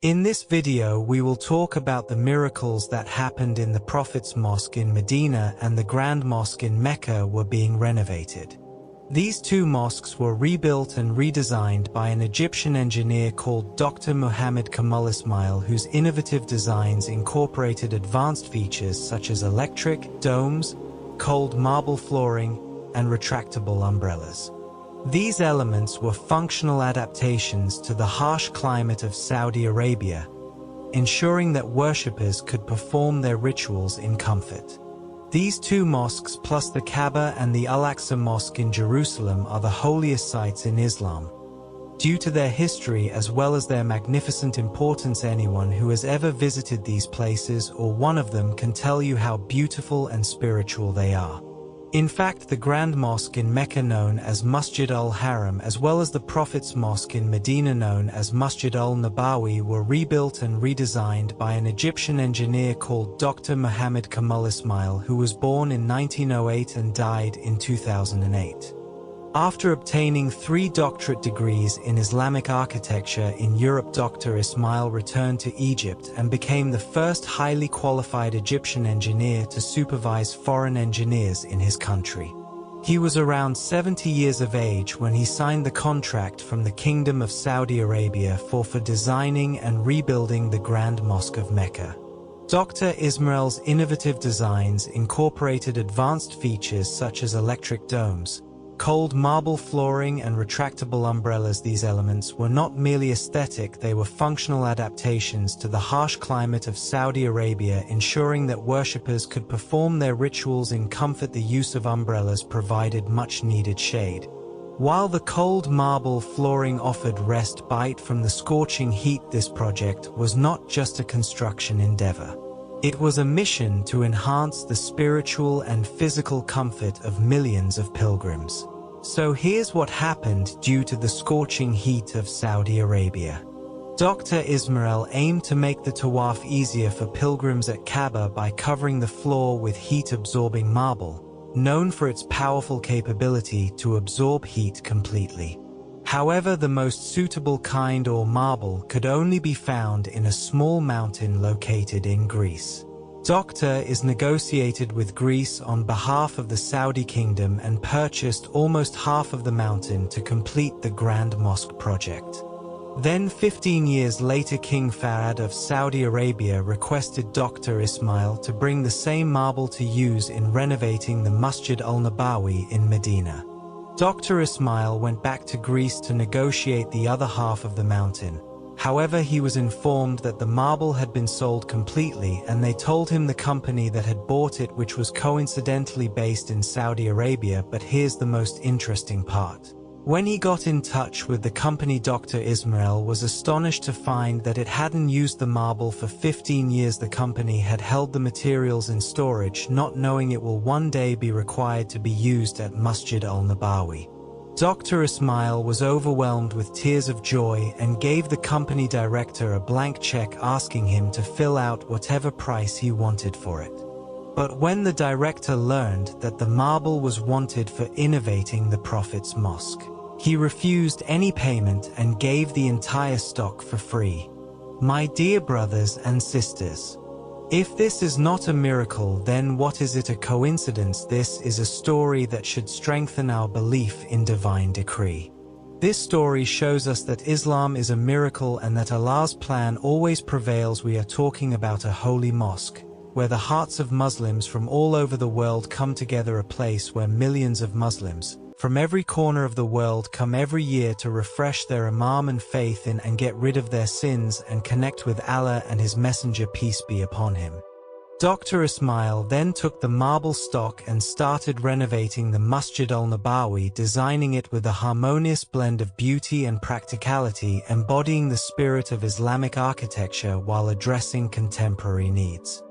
In this video we will talk about the miracles that happened in the Prophet's Mosque in Medina and the Grand Mosque in Mecca were being renovated. These two mosques were rebuilt and redesigned by an Egyptian engineer called Dr Muhammad Kamal Ismail, whose innovative designs incorporated advanced features such as electric, domes, cold marble flooring, and retractable umbrellas. These elements were functional adaptations to the harsh climate of Saudi Arabia, ensuring that worshippers could perform their rituals in comfort. These two mosques, plus the Kaaba and the Al-Aqsa Mosque in Jerusalem, are the holiest sites in Islam. Due to their history as well as their magnificent importance, anyone who has ever visited these places or one of them can tell you how beautiful and spiritual they are. In fact, the Grand Mosque in Mecca, known as Masjid al-Haram, as well as the Prophet's Mosque in Medina, known as Masjid al-Nabawi, were rebuilt and redesigned by an Egyptian engineer called Dr Muhammad Kamal Ismail, who was born in 1908 and died in 2008. After obtaining 3 doctorate degrees in Islamic architecture in Europe, Dr. Ismail returned to Egypt and became the first highly qualified Egyptian engineer to supervise foreign engineers in his country. He was around 70 years of age when he signed the contract from the Kingdom of Saudi Arabia for designing and rebuilding the Grand Mosque of Mecca. Dr. Ismail's innovative designs incorporated advanced features such as electric domes, cold marble flooring, and retractable umbrellas. These elements were not merely aesthetic, they were functional adaptations to the harsh climate of Saudi Arabia, ensuring that worshippers could perform their rituals in comfort. The use of umbrellas provided much-needed shade, while the cold marble flooring offered respite from the scorching heat. This project was not just a construction endeavor. It was a mission to enhance the spiritual and physical comfort of millions of pilgrims. So here's what happened due to the scorching heat of Saudi Arabia. Dr. Ismail aimed to make the tawaf easier for pilgrims at Kaaba by covering the floor with heat-absorbing marble, known for its powerful capability to absorb heat completely. However, the most suitable kind or marble could only be found in a small mountain located in Greece. Dr. Is negotiated with Greece on behalf of the Saudi Kingdom and purchased almost half of the mountain to complete the Grand Mosque project. Then 15 years later, King Fahd of Saudi Arabia requested Dr. Ismail to bring the same marble to use in renovating the Masjid al-Nabawi in Medina. Dr. Ismail went back to Greece to negotiate the other half of the mountain. However, he was informed that the marble had been sold completely, and they told him the company that had bought it, which was coincidentally based in Saudi Arabia. But here's the most interesting part. When he got in touch with the company, Dr. Ismail was astonished to find that it hadn't used the marble for 15 years. The company had held the materials in storage, not knowing it will one day be required to be used at Masjid al-Nabawi. Dr. Ismail was overwhelmed with tears of joy and gave the company director a blank check asking him to fill out whatever price he wanted for it. But when the director learned that the marble was wanted for innovating the Prophet's Mosque, he refused any payment and gave the entire stock for free. My dear brothers and sisters, if this is not a miracle, then what is it? A coincidence? This is a story that should strengthen our belief in divine decree. This story shows us that Islam is a miracle and that Allah's plan always prevails. We are talking about a holy mosque, where the hearts of Muslims from all over the world come together, a place where millions of Muslims from every corner of the world come every year to refresh their Imam and faith in and get rid of their sins and connect with Allah and His Messenger, peace be upon him. Dr. Ismail then took the marble stock and started renovating the Masjid al-Nabawi, designing it with a harmonious blend of beauty and practicality, embodying the spirit of Islamic architecture while addressing contemporary needs.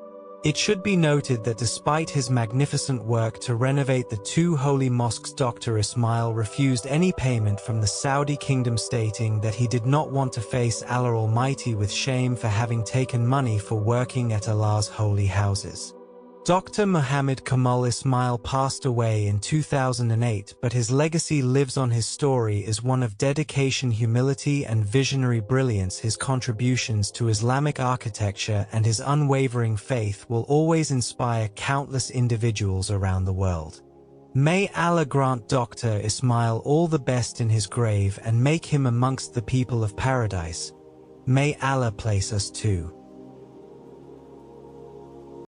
It should be noted that despite his magnificent work to renovate the two holy mosques, Dr. Ismail refused any payment from the Saudi Kingdom, stating that he did not want to face Allah Almighty with shame for having taken money for working at Allah's holy houses. Dr. Muhammad Kamal Ismail passed away in 2008, but his legacy lives on. His story is one of dedication, humility, and visionary brilliance. His contributions to Islamic architecture and his unwavering faith will always inspire countless individuals around the world. May Allah grant Dr. Ismail all the best in his grave and make him amongst the people of paradise. May Allah place us too.